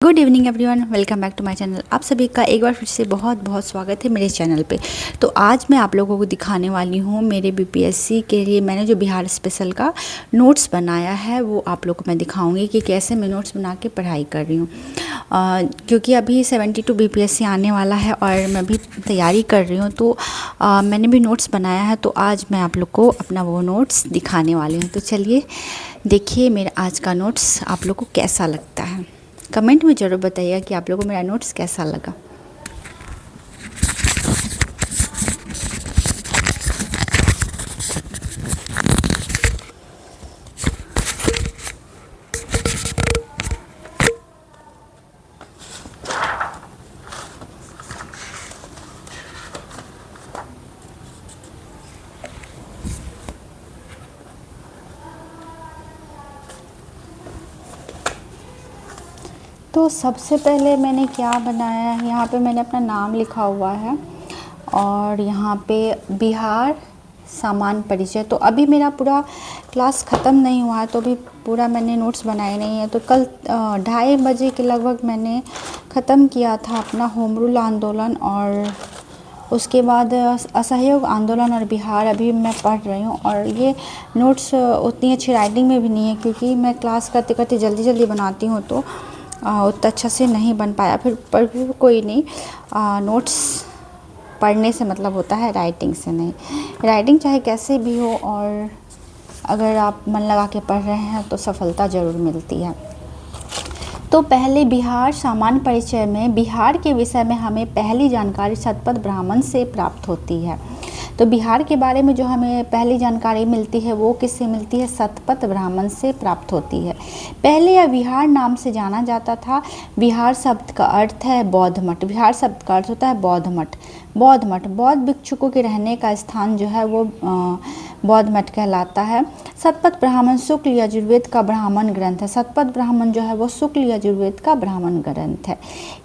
Good evening everyone, welcome back to my channel. आप सभी का एक बार फिर से बहुत बहुत स्वागत है मेरे चैनल पे। तो आज मैं आप लोगों को दिखाने वाली हूँ मेरे बीपीएससी के लिए मैंने जो बिहार स्पेशल का नोट्स बनाया है वो आप लोगों को मैं दिखाऊंगी कि कैसे मैं नोट्स बना के पढ़ाई कर रही हूँ। क्योंकि अभी 72 बीपीएससी आने वाला है और मैं भी तैयारी कर रही हूँ, तो मैंने भी नोट्स बनाया है। तो आज मैं आप लोग को अपना वो नोट्स दिखाने वाली हूँ। तो चलिए देखिए मेरा आज का नोट्स आप लोग को कैसा लगता है। कमेंट में ज़रूर बताइएगा कि आप लोगों को मेरा नोट्स कैसा लगा। तो सबसे पहले मैंने क्या बनाया है, यहाँ पे मैंने अपना नाम लिखा हुआ है और यहाँ पे बिहार सामान्य परिचय। तो अभी मेरा पूरा क्लास ख़त्म नहीं हुआ है, तो अभी पूरा मैंने नोट्स बनाए नहीं है। तो कल 2:30 बजे के लगभग मैंने ख़त्म किया था अपना होम रूल आंदोलन, और उसके बाद असहयोग आंदोलन और बिहार अभी मैं पढ़ रही हूँ। और ये नोट्स उतनी अच्छी राइटिंग में भी नहीं है, क्योंकि मैं क्लास करते करते जल्दी जल्दी बनाती हूँ, तो उतना अच्छा से नहीं बन पाया। पर भी कोई नहीं, नोट्स पढ़ने से मतलब होता है, राइटिंग से नहीं। राइटिंग चाहे कैसे भी हो, और अगर आप मन लगा के पढ़ रहे हैं तो सफलता ज़रूर मिलती है। तो पहले बिहार सामान्य परिचय में बिहार के विषय में हमें पहली जानकारी शतपथ ब्राह्मण से प्राप्त होती है। तो बिहार के बारे में जो हमें पहली जानकारी मिलती है वो किससे मिलती है? शतपथ ब्राह्मण से प्राप्त होती है। पहले यह बिहार नाम से जाना जाता था। बिहार शब्द का अर्थ है बौद्ध मठ। बिहार शब्द का अर्थ होता है बौद्ध मठ। बौद्ध मठ बौद्ध भिक्षुकों के रहने का स्थान जो है वो बौद्ध मठ कहलाता है। शतपथ ब्राह्मण शुक्ल यजुर्वेद का ब्राह्मण ग्रंथ है। शतपथ ब्राह्मण जो है वो शुक्ल यजुर्वेद का ब्राह्मण ग्रंथ है।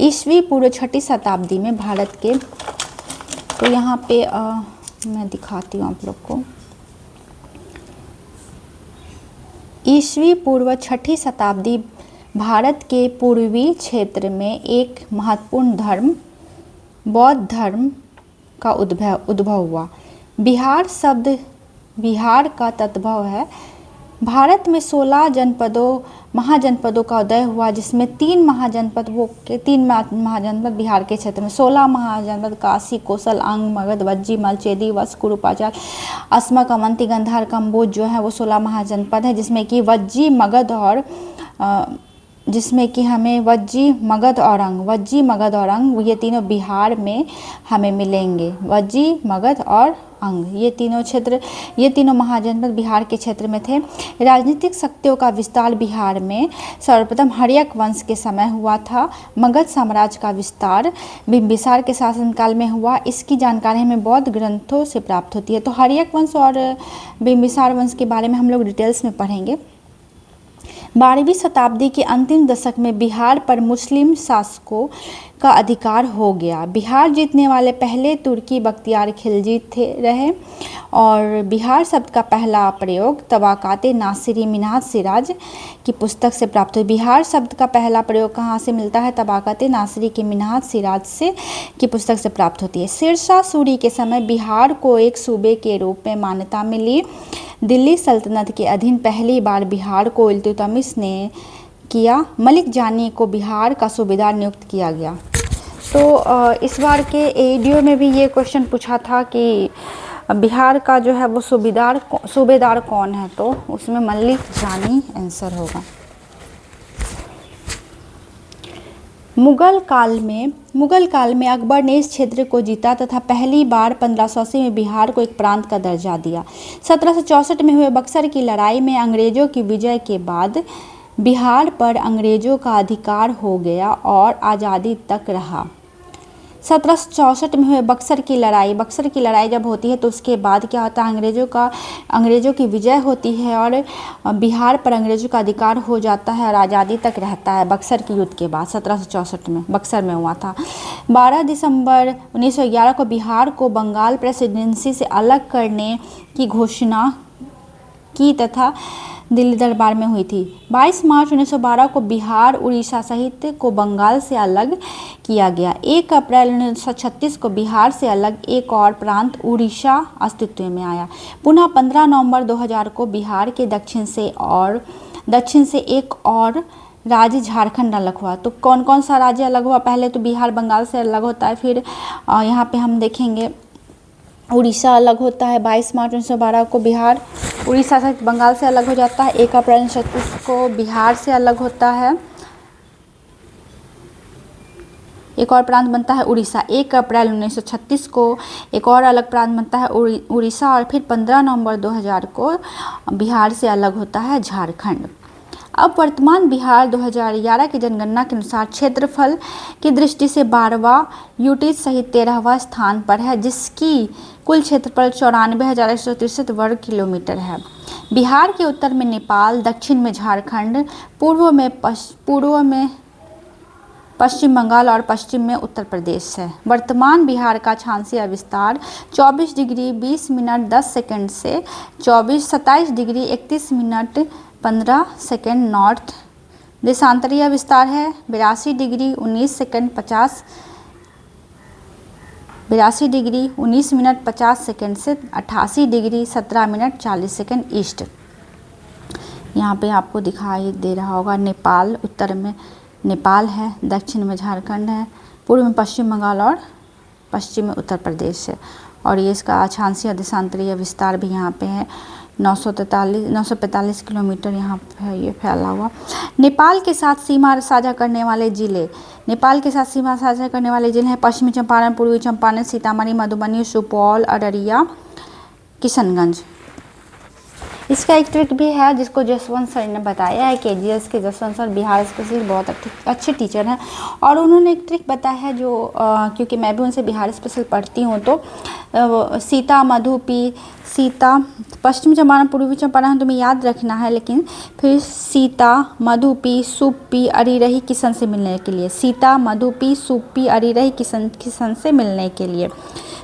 ईस्वी पूर्व 6ठी शताब्दी में भारत के, तो यहाँ पे मैं दिखाती हूँ आप लोग को। ईस्वी पूर्व 6ठी शताब्दी भारत के पूर्वी क्षेत्र में एक महत्वपूर्ण धर्म बौद्ध धर्म का उद्भव हुआ। बिहार शब्द बिहार का तद्भव है। भारत में 16 महाजनपदों का उदय हुआ, जिसमें 3 महाजनपद बिहार के क्षेत्र में। 16 महाजनपद काशी, कौशल, अंग, मगध, वज्जी, मल, चेदी, वत्स, कुरुपाचाल, अस्मक, अवंती, गंधार, कम्बोज जो है वो 16 महाजनपद है, जिसमें कि वज्जी, मगध और अंग ये तीनों बिहार में हमें मिलेंगे। वज्जी, मगध और अंग ये तीनों महाजनपद बिहार के क्षेत्र में थे। राजनीतिक शक्तियों का विस्तार बिहार में सर्वप्रथम हर्यक वंश के समय हुआ था। मगध साम्राज्य का विस्तार बिंबिसार के शासनकाल में हुआ। इसकी जानकारी हमें बौद्ध ग्रंथों से प्राप्त होती है। तो हर्यक वंश और बिंबिसार वंश के बारे में हम लोग डिटेल्स में पढ़ेंगे। 12वीं शताब्दी के अंतिम दशक में बिहार पर मुस्लिम शासकों का अधिकार हो गया। बिहार जीतने वाले पहले तुर्की बख्तियार खिलजी रहे, और बिहार शब्द का पहला प्रयोग तबाकाते नासिरी मिन्हाज सिराज की पुस्तक से प्राप्त हुई। बिहार शब्द का पहला प्रयोग कहाँ से मिलता है? तबाकाते नासिरी के मिन्हाज सिराज से की पुस्तक से प्राप्त होती है। शेरशाह सूरी के समय बिहार को एक सूबे के रूप में मान्यता मिली। दिल्ली सल्तनत के अधीन पहली बार बिहार को इल्तुतमिश ने किया। मलिक जानी को बिहार का सूबेदार नियुक्त किया गया। तो इस बार के एडीओ में भी ये क्वेश्चन पूछा था कि बिहार का जो है वो सूबेदार कौन है, तो उसमें मलिक जानी आंसर होगा। मुगल काल में अकबर ने इस क्षेत्र को जीता तथा पहली बार 1580 में बिहार को एक प्रांत का दर्जा दिया। 1764 में हुए बक्सर की लड़ाई में अंग्रेजों की विजय के बाद बिहार पर अंग्रेजों का अधिकार हो गया और आज़ादी तक रहा। 1764 में हुए बक्सर की लड़ाई जब होती है तो उसके बाद क्या होता है? अंग्रेजों की विजय होती है और बिहार पर अंग्रेजों का अधिकार हो जाता है और आज़ादी तक रहता है। बक्सर की युद्ध के बाद 1764 में बक्सर में हुआ था। 12 दिसंबर 1911 को बिहार को बंगाल प्रेसिडेंसी से अलग करने की घोषणा की तथा दिल्ली दरबार में हुई थी। 22 मार्च 1912 को बिहार, उड़ीसा सहित को बंगाल से अलग किया गया। 1 अप्रैल 1936 को बिहार से अलग एक और प्रांत उड़ीसा अस्तित्व में आया। पुनः 15 नवंबर 2000 को बिहार के दक्षिण से एक और राज्य झारखंड अलग हुआ। तो कौन कौन सा राज्य अलग हुआ? पहले तो बिहार बंगाल से अलग होता है, फिर यहाँ पे हम देखेंगे उड़ीसा अलग होता है। 22 मार्च 1912 को बिहार उड़ीसा से बंगाल से अलग हो जाता है। 1 अप्रैल 1936 को बिहार से अलग होता है, एक और प्रांत बनता है उड़ीसा। 1 अप्रैल 1936 को एक और अलग प्रांत बनता है उड़ीसा, और फिर 15 नवंबर 2000 को बिहार से अलग होता है झारखंड। अब वर्तमान बिहार 2011 की जनगणना के अनुसार क्षेत्रफल की दृष्टि से 12वां, यूटी सहित 13वां स्थान पर है, जिसकी कुल क्षेत्रफल 94,163 वर्ग किलोमीटर है। बिहार के उत्तर में नेपाल, दक्षिण में झारखंड, पूर्व में पश्चिम बंगाल और पश्चिम में उत्तर प्रदेश है। वर्तमान बिहार का अक्षांशीय विस्तार 24 डिग्री 20 मिनट 10 सेकंड से 27 डिग्री 31 मिनट 15 सेकंड नॉर्थ। देशांतरीय विस्तार है 82 डिग्री 19 मिनट 50 सेकंड से 88 डिग्री 17 मिनट 40 सेकंड ईस्ट। यहाँ पे आपको दिखाई दे रहा होगा नेपाल, उत्तर में नेपाल है, दक्षिण में झारखंड है, पूर्व में पश्चिम बंगाल और पश्चिम में उत्तर प्रदेश है। और ये इसका अक्षांशीय देशांतरीय विस्तार भी यहाँ पे है 945 किलोमीटर यहाँ पे है ये फैला हुआ। नेपाल के साथ सीमा साझा करने वाले जिले हैं पश्चिमी चंपारण, पूर्वी चंपारण, सीतामढ़ी, मधुबनी, सुपौल, अररिया, किशनगंज। इसका एक ट्रिक भी है जिसको जसवंत सर ने बताया है। केजीएस के जसवंत सर बिहार स्पेशल बहुत अच्छे टीचर हैं, और उन्होंने एक ट्रिक बताया है जो क्योंकि मैं भी उनसे बिहार स्पेशल पढ़ती हूँ, तो सीता, मधुपी, सीता, पश्चिम चंपारण, पूर्वी चंपारण तुम्हें याद रखना है, लेकिन फिर सीता, मधुपी, सुप्पी, अरिरही, किशन से मिलने के लिए, सीता, मधुपी, सुप्पी, अरिरही, किशन से मिलने के लिए।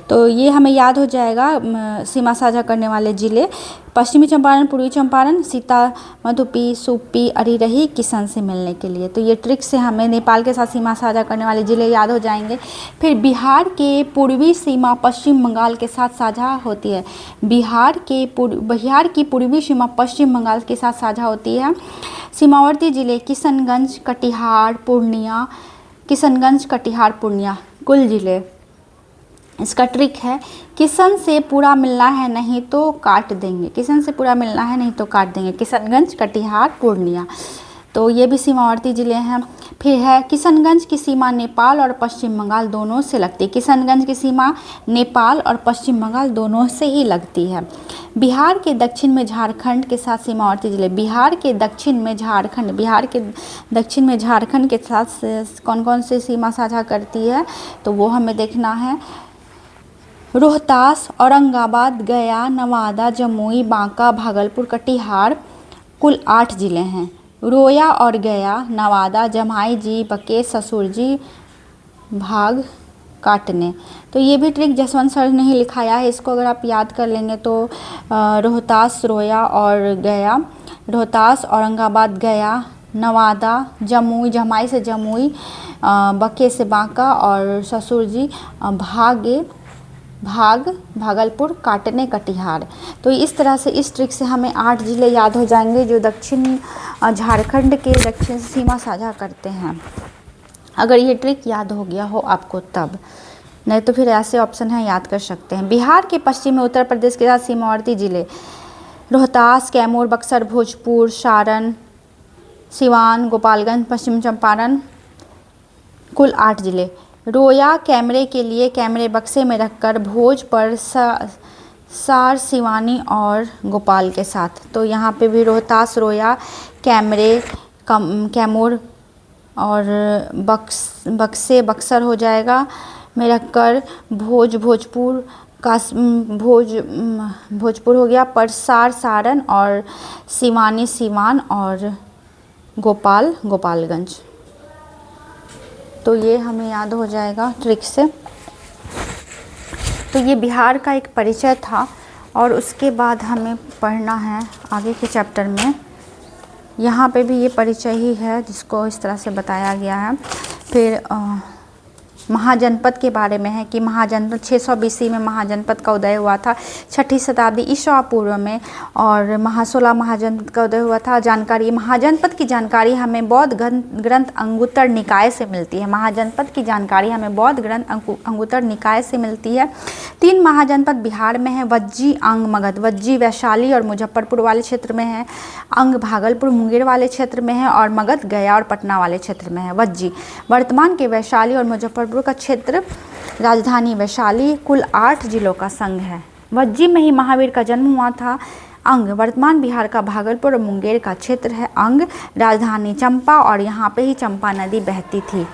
तो ये हमें याद हो जाएगा। सीमा साझा करने वाले जिले पश्चिमी चंपारण, पूर्वी चंपारण, सीता, मधुपी, सुप्पी, अरिरही, किशन से मिलने के लिए। तो ये ट्रिक से हमें नेपाल के साथ सीमा साझा करने वाले जिले याद हो जाएंगे। फिर बिहार के पूर्वी सीमा पश्चिम बंगाल के साथ साझा होती है। बिहार की पूर्वी सीमा पश्चिम बंगाल के साथ साझा होती है। सीमावर्ती जिले किशनगंज, कटिहार, पूर्णिया कुल जिले। इसका ट्रिक है किशन से पूरा मिलना है नहीं तो काट देंगे, किशनगंज, कटिहार, पूर्णिया। तो ये भी सीमावर्ती ज़िले हैं। फिर है किशनगंज की सीमा नेपाल और पश्चिम बंगाल दोनों से लगती है। किशनगंज की सीमा नेपाल और पश्चिम बंगाल दोनों से ही लगती है। बिहार के दक्षिण में झारखंड के साथ सीमावर्ती ज़िले। बिहार के दक्षिण में झारखंड के साथ कौन कौन से सीमा साझा करती है, तो वो हमें देखना है। रोहतास, औरंगाबाद, गया, नवादा, जमुई, बांका, भागलपुर, कटिहार, कुल 8 ज़िले हैं। रोया और गया, नवादा, जमाई जी, बके, ससुर जी, भाग काटने। तो ये भी ट्रिक जसवंत सर ने ही लिखाया है। इसको अगर आप याद कर लेंगे तो रोहतास, रोया और गया, रोहतास, औरंगाबाद, गया, नवादा, जमुई, जमाई से जमुई, बके से बांका और ससुर जी भागलपुर, काटने, कटिहार। तो इस तरह से इस ट्रिक से हमें 8 ज़िले याद हो जाएंगे जो दक्षिण झारखंड के दक्षिण सीमा साझा करते हैं। अगर ये ट्रिक याद हो गया हो आपको तब, नहीं तो फिर ऐसे ऑप्शन हैं याद कर सकते हैं। बिहार के पश्चिम में उत्तर प्रदेश के साथ सीमावर्ती जिले रोहतास, कैमूर, बक्सर, भोजपुर, सारण, सिवान, गोपालगंज, पश्चिम चंपारण, कुल 8 ज़िले। रोया कैमरे के लिए कैमरे बक्से में रखकर भोज पर सार, सिवानी और गोपाल के साथ। तो यहाँ पे भी रोहतास, रोया, कैमरे, कैमूर और बक्से बक्सर हो जाएगा में रखकर भोजपुर हो गया, परसार सारण और सिवानी सिवान और गोपालगंज। तो ये हमें याद हो जाएगा ट्रिक से। तो ये बिहार का एक परिचय था, और उसके बाद हमें पढ़ना है आगे के चैप्टर में यहाँ पे भी ये परिचय ही है जिसको इस तरह से बताया गया है। फिर महाजनपद के बारे में है कि महाजनपद 600 BC में महाजनपद का उदय हुआ था, 6ठी शताब्दी ईसा पूर्व में, और महासोला महाजनपद का उदय हुआ था। जानकारी, महाजनपद की जानकारी हमें बौद्ध ग्रंथ अंगुत्तर निकाय से मिलती है। महाजनपद की जानकारी हमें बौद्ध ग्रंथ अंगुत्तर निकाय से मिलती है। 3 महाजनपद बिहार में है, वज्जी, अंग, मगध। वज्जी वैशाली और मुजफ्फरपुर वाले क्षेत्र में है, अंग भागलपुर मुंगेर वाले क्षेत्र में है, और मगध गया और पटना वाले क्षेत्र में है। वज्जी वर्तमान के वैशाली और मुजफ्फरपुर का क्षेत्र, राजधानी वैशाली, कुल 8 जिलों का संघ है। वज्जी में ही महावीर का जन्म हुआ था। अंग वर्तमान बिहार का भागलपुर और मुंगेर का क्षेत्र है। अंग राजधानी चंपा, और यहाँ पे ही चंपा नदी बहती थी।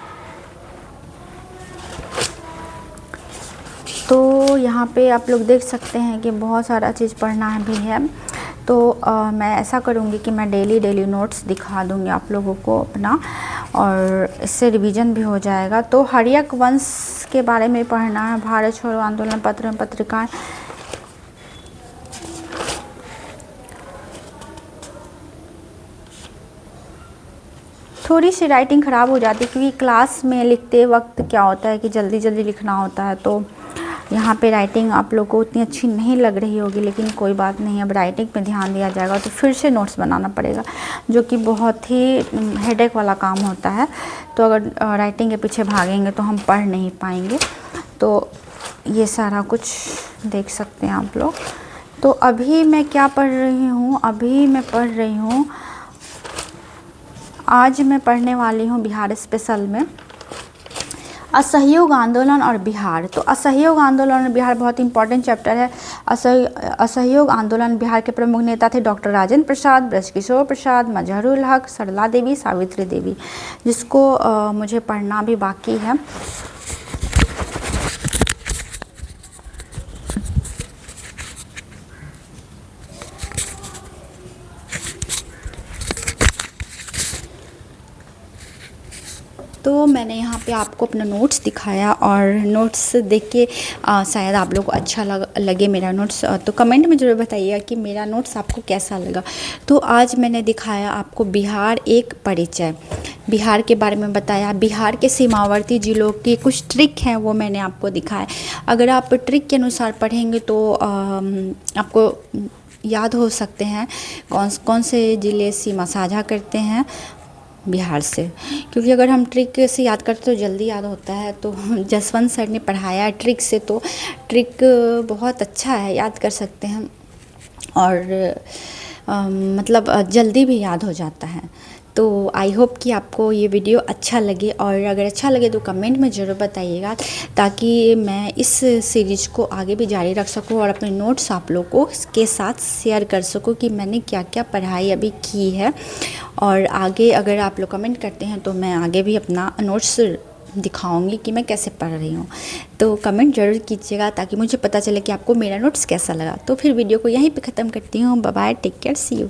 तो यहाँ पे आप लोग देख सकते हैं कि बहुत सारा चीज़ पढ़ना भी है। तो मैं ऐसा करूँगी कि मैं डेली नोट्स दिखा दूँगी आप लोगों को अपना, और इससे रिवीजन भी हो जाएगा। तो हर्यक वंश के बारे में पढ़ना है, भारत छोड़ो आंदोलन, पत्र एवं पत्रिकाएं। थोड़ी सी राइटिंग ख़राब हो जाती है क्योंकि क्लास में लिखते वक्त क्या होता है कि जल्दी लिखना होता है, तो यहाँ पे राइटिंग आप लोगों को उतनी अच्छी नहीं लग रही होगी, लेकिन कोई बात नहीं, अब राइटिंग पे ध्यान दिया जाएगा। तो फिर से नोट्स बनाना पड़ेगा, जो कि बहुत ही हेडेक वाला काम होता है। तो अगर राइटिंग के पीछे भागेंगे तो हम पढ़ नहीं पाएंगे। तो ये सारा कुछ देख सकते हैं आप लोग। तो अभी मैं क्या पढ़ रही हूँ, अभी मैं पढ़ रही हूँ, आज मैं पढ़ने वाली हूँ बिहार स्पेशल में असहयोग आंदोलन और बिहार। तो असहयोग आंदोलन और बिहार बहुत इंपॉर्टेंट चैप्टर है। असहयोग आंदोलन बिहार के प्रमुख नेता थे डॉक्टर राजेंद्र प्रसाद, ब्रजकिशोर प्रसाद, मजहरुल हक, सरला देवी, सावित्री देवी, जिसको मुझे पढ़ना भी बाकी है। तो मैंने यहाँ पे आपको अपना नोट्स दिखाया, और नोट्स देख के शायद आप लोग को अच्छा लगे मेरा नोट्स, तो कमेंट में ज़रूर बताइएगा कि मेरा नोट्स आपको कैसा लगा। तो आज मैंने दिखाया आपको बिहार एक परिचय, बिहार के बारे में बताया, बिहार के सीमावर्ती ज़िलों की कुछ ट्रिक हैं वो मैंने आपको दिखाया। अगर आप ट्रिक के अनुसार पढ़ेंगे तो आपको याद हो सकते हैं कौन से ज़िले सीमा साझा करते हैं बिहार से, क्योंकि अगर हम ट्रिक से याद करते तो जल्दी याद होता है। तो जसवंत सर ने पढ़ाया ट्रिक से, तो ट्रिक बहुत अच्छा है, याद कर सकते हैं, और मतलब जल्दी भी याद हो जाता है। तो आई होप कि आपको ये वीडियो अच्छा लगे, और अगर अच्छा लगे तो कमेंट में ज़रूर बताइएगा, ताकि मैं इस सीरीज़ को आगे भी जारी रख सकूं और अपने नोट्स आप लोगों के साथ शेयर कर सकूं कि मैंने क्या क्या पढ़ाई अभी की है। और आगे अगर आप लोग कमेंट करते हैं तो मैं आगे भी अपना नोट्स दिखाऊंगी कि मैं कैसे पढ़ रही हूँ। तो कमेंट ज़रूर कीजिएगा ताकि मुझे पता चले कि आपको मेरा नोट्स कैसा लगा। तो फिर वीडियो को यहीं पे ख़त्म करती हूँ। Bye bye, take care, see you.